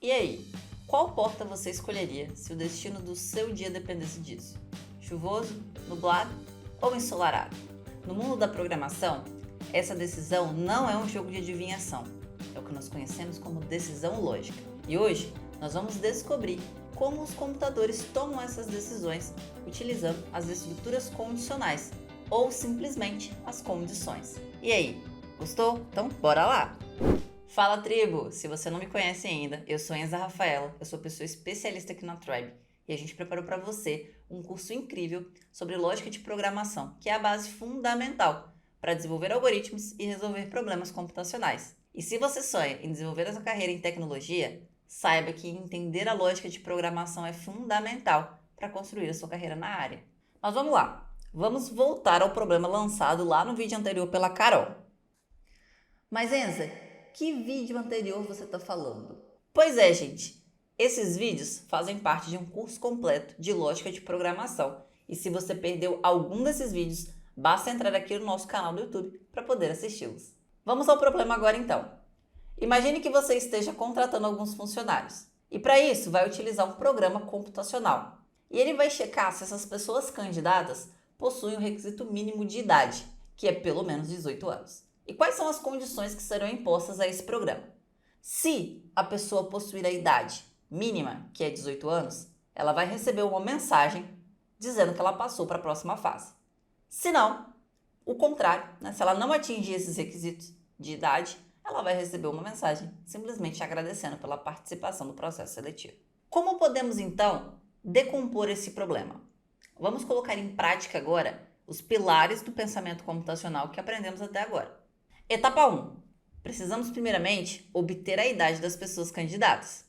E aí, qual porta você escolheria se o destino do seu dia dependesse disso? Chuvoso, nublado ou ensolarado? No mundo da programação, essa decisão não é um jogo de adivinhação, é o que nós conhecemos como decisão lógica. E hoje nós vamos descobrir como os computadores tomam essas decisões utilizando as estruturas condicionais ou simplesmente as condições. E aí, gostou? Então bora lá! Fala tribo! Se você não me conhece ainda, eu sou Enza Rafaela, eu sou pessoa especialista aqui na Tribe e a gente preparou para você um curso incrível sobre lógica de programação, que é a base fundamental para desenvolver algoritmos e resolver problemas computacionais. E se você sonha em desenvolver essa carreira em tecnologia, saiba que entender a lógica de programação é fundamental para construir a sua carreira na área. Mas vamos lá, vamos voltar ao problema lançado lá no vídeo anterior pela Carol. Mas Enza, que vídeo anterior você está falando? Pois é, gente, esses vídeos fazem parte de um curso completo de lógica de programação. E se você perdeu algum desses vídeos, basta entrar aqui no nosso canal do YouTube para poder assisti-los. Vamos ao problema agora então. Imagine que você esteja contratando alguns funcionários. E para isso vai utilizar um programa computacional. E ele vai checar se essas pessoas candidatas possuem o requisito mínimo de idade, que é pelo menos 18 anos. E quais são as condições que serão impostas a esse programa? Se a pessoa possuir a idade mínima, que é 18 anos, ela vai receber uma mensagem dizendo que ela passou para a próxima fase. Se não, o contrário, se ela não atingir esses requisitos de idade, ela vai receber uma mensagem simplesmente agradecendo pela participação no processo seletivo. Como podemos então decompor esse problema? Vamos colocar em prática agora os pilares do pensamento computacional que aprendemos até agora. Etapa 1. Precisamos primeiramente obter a idade das pessoas candidatas.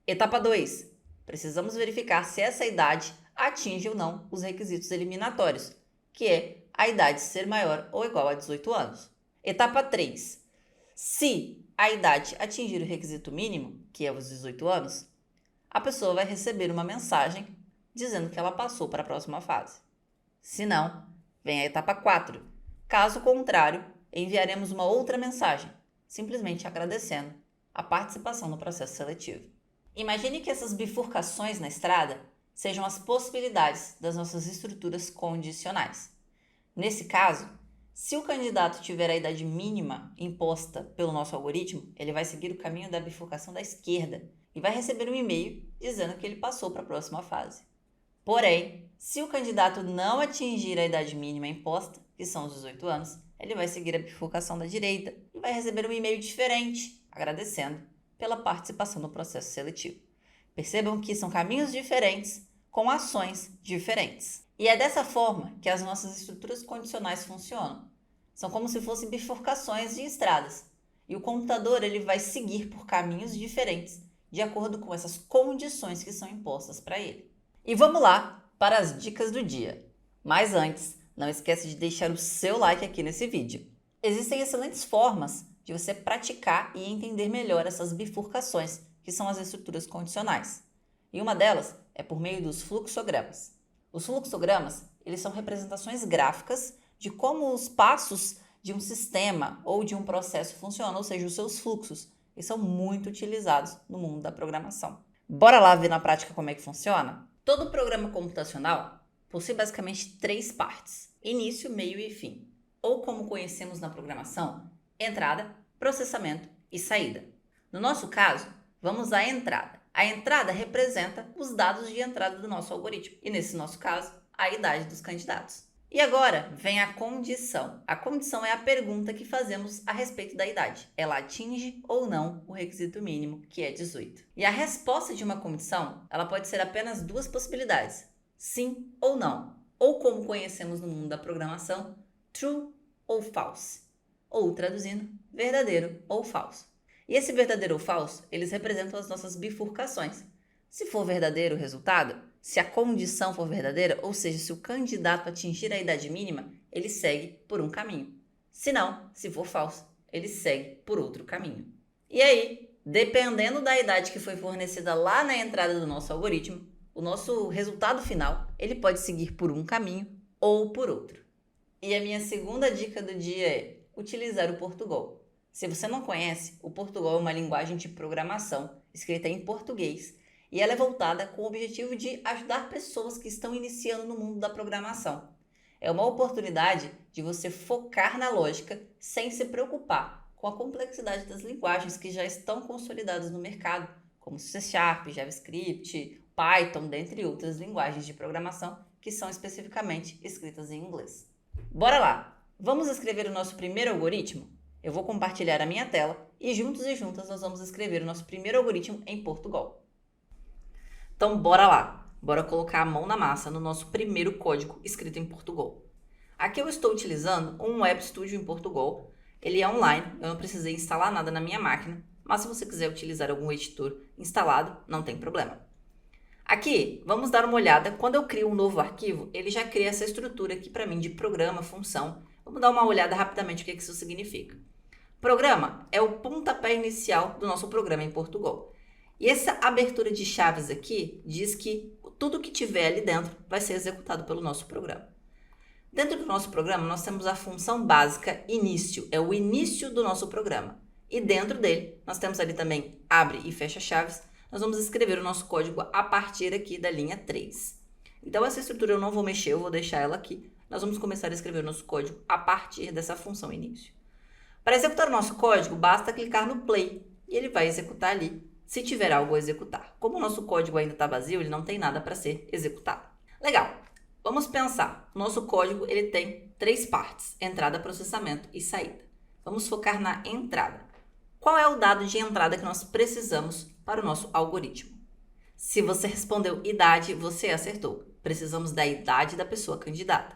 Etapa 2. Precisamos verificar se essa idade atinge ou não os requisitos eliminatórios, que é a idade ser maior ou igual a 18 anos. Etapa 3. Se a idade atingir o requisito mínimo, que é os 18 anos, a pessoa vai receber uma mensagem dizendo que ela passou para a próxima fase. Se não, vem a etapa 4. Caso contrário, enviaremos uma outra mensagem, simplesmente agradecendo a participação no processo seletivo. Imagine que essas bifurcações na estrada sejam as possibilidades das nossas estruturas condicionais. Nesse caso, se o candidato tiver a idade mínima imposta pelo nosso algoritmo, ele vai seguir o caminho da bifurcação da esquerda e vai receber um e-mail dizendo que ele passou para a próxima fase. Porém, se o candidato não atingir a idade mínima imposta, que são os 18 anos, ele vai seguir a bifurcação da direita e vai receber um e-mail diferente, agradecendo pela participação no processo seletivo. Percebam que são caminhos diferentes com ações diferentes. E é dessa forma que as nossas estruturas condicionais funcionam. São como se fossem bifurcações de estradas. E o computador ele vai seguir por caminhos diferentes de acordo com essas condições que são impostas para ele. E vamos lá para as dicas do dia. Mas antes, não esqueça de deixar o seu like aqui nesse vídeo. Existem excelentes formas de você praticar e entender melhor essas bifurcações, que são as estruturas condicionais. E uma delas é por meio dos fluxogramas. Os fluxogramas, eles são representações gráficas de como os passos de um sistema ou de um processo funcionam, ou seja, os seus fluxos, e são muito utilizados no mundo da programação. Bora lá ver na prática como é que funciona? Todo programa computacional possui basicamente 3 partes: início, meio e fim. Ou como conhecemos na programação, entrada, processamento e saída. No nosso caso, vamos à entrada. A entrada representa os dados de entrada do nosso algoritmo. E nesse nosso caso, a idade dos candidatos. E agora vem a condição. A condição é a pergunta que fazemos a respeito da idade. Ela atinge ou não o requisito mínimo, que é 18. E a resposta de uma condição, ela pode ser apenas 2 possibilidades: sim ou não. Ou como conhecemos no mundo da programação, true ou false. Ou traduzindo, verdadeiro ou falso. E esse verdadeiro ou falso, eles representam as nossas bifurcações. Se for verdadeiro o resultado, se a condição for verdadeira, ou seja, se o candidato atingir a idade mínima, ele segue por um caminho. Se não, se for falso, ele segue por outro caminho. E aí, dependendo da idade que foi fornecida lá na entrada do nosso algoritmo, o nosso resultado final, ele pode seguir por um caminho ou por outro. E a minha segunda dica do dia é utilizar o Portugal. Se você não conhece, o Portugal é uma linguagem de programação escrita em português, e ela é voltada com o objetivo de ajudar pessoas que estão iniciando no mundo da programação. É uma oportunidade de você focar na lógica sem se preocupar com a complexidade das linguagens que já estão consolidadas no mercado, como C#, JavaScript, Python, dentre outras linguagens de programação que são especificamente escritas em inglês. Bora lá! Vamos escrever o nosso primeiro algoritmo? Eu vou compartilhar a minha tela e juntos e juntas nós vamos escrever o nosso primeiro algoritmo em Portugal. Então bora lá! Bora colocar a mão na massa no nosso primeiro código escrito em Portugal. Aqui eu estou utilizando um Web Studio em Portugal. Ele é online, eu não precisei instalar nada na minha máquina, mas se você quiser utilizar algum editor instalado, não tem problema. Aqui, vamos dar uma olhada. Quando eu crio um novo arquivo, ele já cria essa estrutura aqui para mim de programa, função. Vamos dar uma olhada rapidamente o que isso significa. Programa é o pontapé inicial do nosso programa em Portugal. E essa abertura de chaves aqui diz que tudo que tiver ali dentro vai ser executado pelo nosso programa. Dentro do nosso programa, nós temos a função básica início, é o início do nosso programa. E dentro dele, nós temos ali também abre e fecha chaves. Nós vamos escrever o nosso código a partir aqui da linha 3. Então, essa estrutura eu não vou mexer, eu vou deixar ela aqui. Nós vamos começar a escrever o nosso código a partir dessa função início. Para executar o nosso código, basta clicar no play e ele vai executar ali, se tiver algo a executar. Como o nosso código ainda está vazio, ele não tem nada para ser executado. Legal! Vamos pensar. O nosso código ele tem 3 partes, entrada, processamento e saída. Vamos focar na entrada. Qual é o dado de entrada que nós precisamos para o nosso algoritmo? Se você respondeu idade, você acertou. Precisamos da idade da pessoa candidata.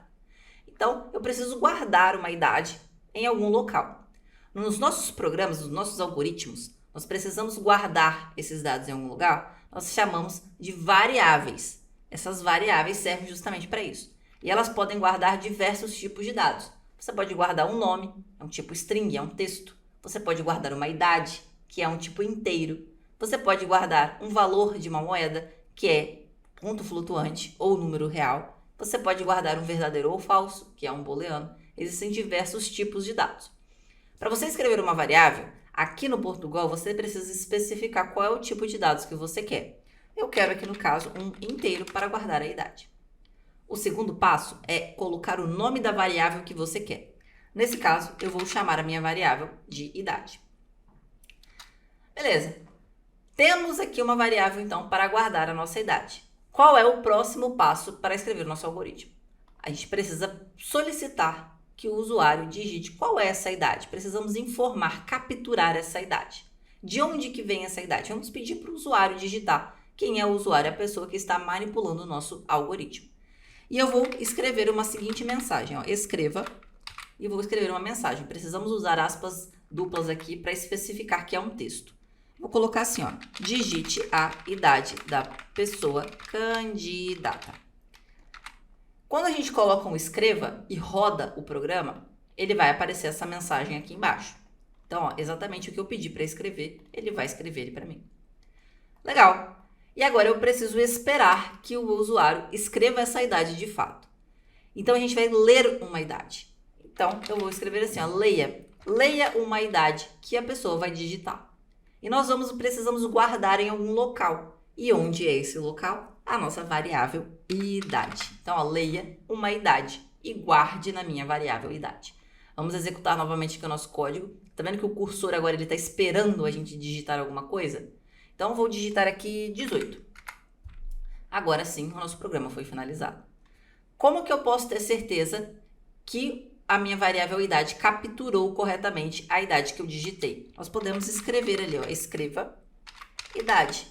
Então, eu preciso guardar uma idade em algum local. Nos nossos programas, nos nossos algoritmos, nós precisamos guardar esses dados em algum lugar. Nós chamamos de variáveis. Essas variáveis servem justamente para isso. E elas podem guardar diversos tipos de dados. Você pode guardar um nome, é um tipo string, é um texto. Você pode guardar uma idade, que é um tipo inteiro. Você pode guardar um valor de uma moeda, que é ponto flutuante ou número real. Você pode guardar um verdadeiro ou falso, que é um booleano. Existem diversos tipos de dados. Para você escrever uma variável, aqui no Portugal você precisa especificar qual é o tipo de dados que você quer. Eu quero aqui no caso um inteiro para guardar a idade. O segundo passo é colocar o nome da variável que você quer. Nesse caso, eu vou chamar a minha variável de idade. Beleza. Temos aqui uma variável, então, para guardar a nossa idade. Qual é o próximo passo para escrever o nosso algoritmo? A gente precisa solicitar que o usuário digite qual é essa idade. Precisamos informar, capturar essa idade. De onde que vem essa idade? Vamos pedir para o usuário digitar quem é o usuário, a pessoa que está manipulando o nosso algoritmo. E eu vou escrever uma seguinte mensagem, ó, escreva, e vou escrever uma mensagem. Precisamos usar aspas duplas aqui para especificar que é um texto. Vou colocar assim, ó, digite a idade da pessoa candidata. Quando a gente coloca um escreva e roda o programa, ele vai aparecer essa mensagem aqui embaixo. Então, ó, exatamente o que eu pedi para escrever, ele vai escrever ele para mim. Legal! E agora eu preciso esperar que o usuário escreva essa idade de fato. Então, a gente vai ler uma idade. Então, eu vou escrever assim, ó, leia uma idade que a pessoa vai digitar. E nós precisamos guardar em algum local. E onde é esse local? A nossa variável idade. Então, ó, leia uma idade e guarde na minha variável idade. Vamos executar novamente aqui o nosso código. Tá vendo que o cursor agora ele está esperando a gente digitar alguma coisa? Então, vou digitar aqui 18. Agora sim, o nosso programa foi finalizado. Como que eu posso ter certeza que a minha variável idade capturou corretamente a idade que eu digitei? Nós podemos escrever ali, ó, escreva idade.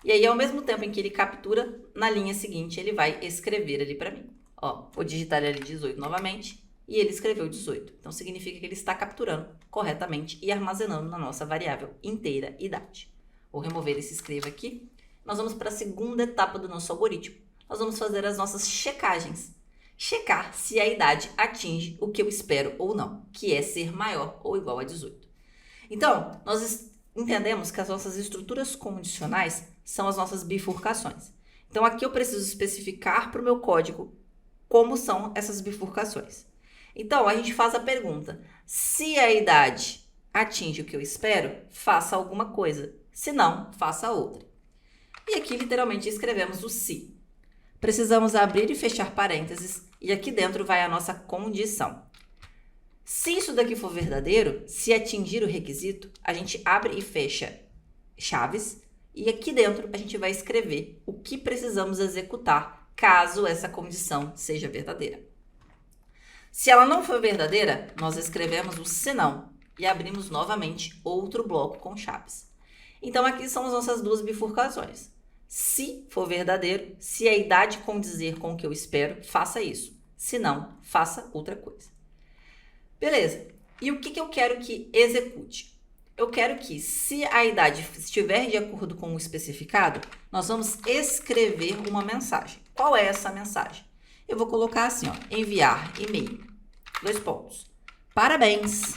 E aí, ao mesmo tempo em que ele captura, na linha seguinte, ele vai escrever ali para mim. Ó, vou digitar ali 18 novamente e ele escreveu 18. Então, significa que ele está capturando corretamente e armazenando na nossa variável inteira idade. Vou remover esse escreva aqui. Nós vamos para a segunda etapa do nosso algoritmo. Nós vamos fazer as nossas checagens. Checar se a idade atinge o que eu espero ou não, que é ser maior ou igual a 18. Então, nós entendemos que as nossas estruturas condicionais são as nossas bifurcações. Então, aqui eu preciso especificar para o meu código como são essas bifurcações. Então, a gente faz a pergunta, se a idade atinge o que eu espero, faça alguma coisa. Se não, faça outra. E aqui literalmente escrevemos o se. Precisamos abrir e fechar parênteses e aqui dentro vai a nossa condição. Se isso daqui for verdadeiro, se atingir o requisito, a gente abre e fecha chaves e aqui dentro a gente vai escrever o que precisamos executar caso essa condição seja verdadeira. Se ela não for verdadeira, nós escrevemos o senão e abrimos novamente outro bloco com chaves. Então aqui são as nossas duas bifurcações. Se for verdadeiro, se a idade condizer com o que eu espero, faça isso. Se não, faça outra coisa. Beleza. E o que eu quero que execute? Eu quero que, se a idade estiver de acordo com o especificado, nós vamos escrever uma mensagem. Qual é essa mensagem? Eu vou colocar assim, ó, enviar e-mail. 2 pontos. Parabéns!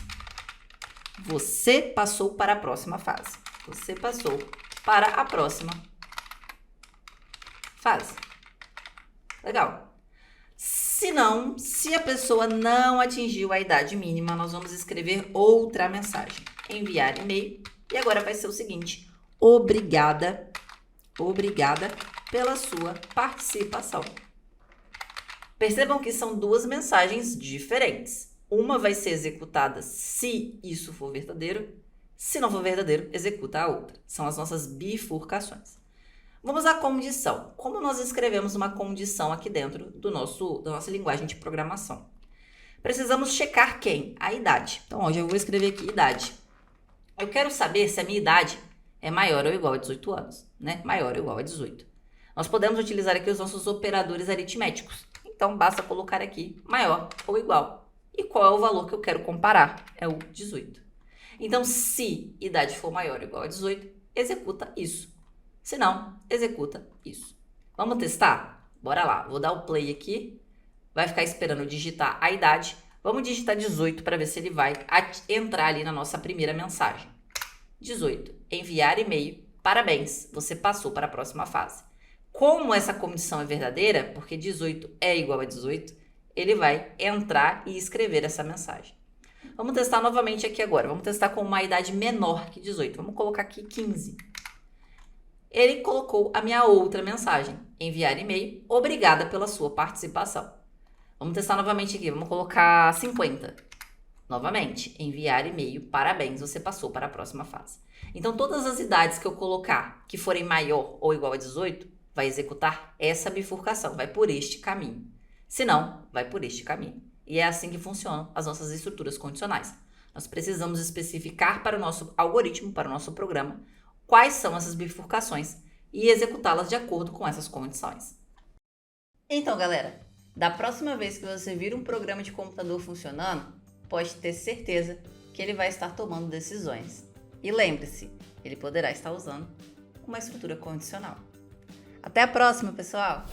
Você passou para a próxima fase. Você passou para a próxima fase. Legal. Se não, se a pessoa não atingiu a idade mínima, nós vamos escrever outra mensagem. Enviar e-mail. E agora vai ser o seguinte. Obrigada pela sua participação. Percebam que são duas mensagens diferentes. Uma vai ser executada se isso for verdadeiro. Se não for verdadeiro, executa a outra. São as nossas bifurcações. Vamos à condição. Como nós escrevemos uma condição aqui dentro da nossa linguagem de programação? Precisamos checar quem? A idade. Então, hoje eu vou escrever aqui idade. Eu quero saber se a minha idade é maior ou igual a 18 anos, né? Maior ou igual a 18. Nós podemos utilizar aqui os nossos operadores aritméticos. Então, basta colocar aqui maior ou igual. E qual é o valor que eu quero comparar? É o 18. Então, se idade for maior ou igual a 18, executa isso. Se não, executa isso. Vamos testar? Bora lá. Vou dar o play aqui. Vai ficar esperando eu digitar a idade. Vamos digitar 18 para ver se ele vai entrar ali na nossa primeira mensagem. 18. Enviar e-mail. Parabéns, você passou para a próxima fase. Como essa condição é verdadeira, porque 18 é igual a 18, ele vai entrar e escrever essa mensagem. Vamos testar novamente aqui agora. Vamos testar com uma idade menor que 18. Vamos colocar aqui 15. Ele colocou a minha outra mensagem. Enviar e-mail. Obrigada pela sua participação. Vamos testar novamente aqui. Vamos colocar 50. Novamente. Enviar e-mail. Parabéns, você passou para a próxima fase. Então, todas as idades que eu colocar que forem maior ou igual a 18, vai executar essa bifurcação. Vai por este caminho. Se não, vai por este caminho. E é assim que funcionam as nossas estruturas condicionais. Nós precisamos especificar para o nosso algoritmo, para o nosso programa, quais são essas bifurcações e executá-las de acordo com essas condições. Então, galera, da próxima vez que você vir um programa de computador funcionando, pode ter certeza que ele vai estar tomando decisões. E lembre-se, ele poderá estar usando uma estrutura condicional. Até a próxima, pessoal!